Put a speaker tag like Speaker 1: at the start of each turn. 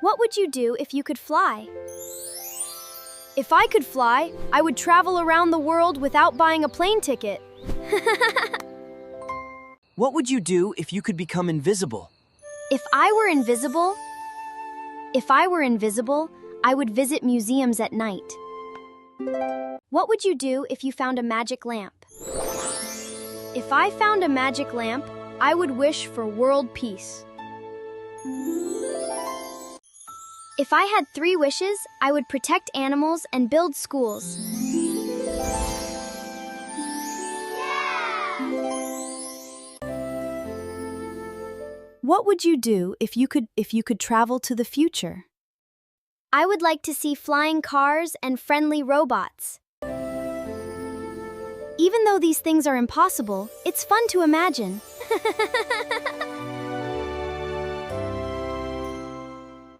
Speaker 1: What would you do if you could fly? If I could fly, I would travel around the world without buying a plane ticket.
Speaker 2: What would you do if you could become invisible?
Speaker 1: If I were invisible, I would visit museums at night. What would you do if you found a magic lamp? If I found a magic lamp, I would wish for world peace. If I had 3 wishes, I would protect animals and build schools.
Speaker 3: What would you do if you could travel to the future?
Speaker 1: I would like to see flying cars and friendly robots. Even though these things are impossible, it's fun to imagine.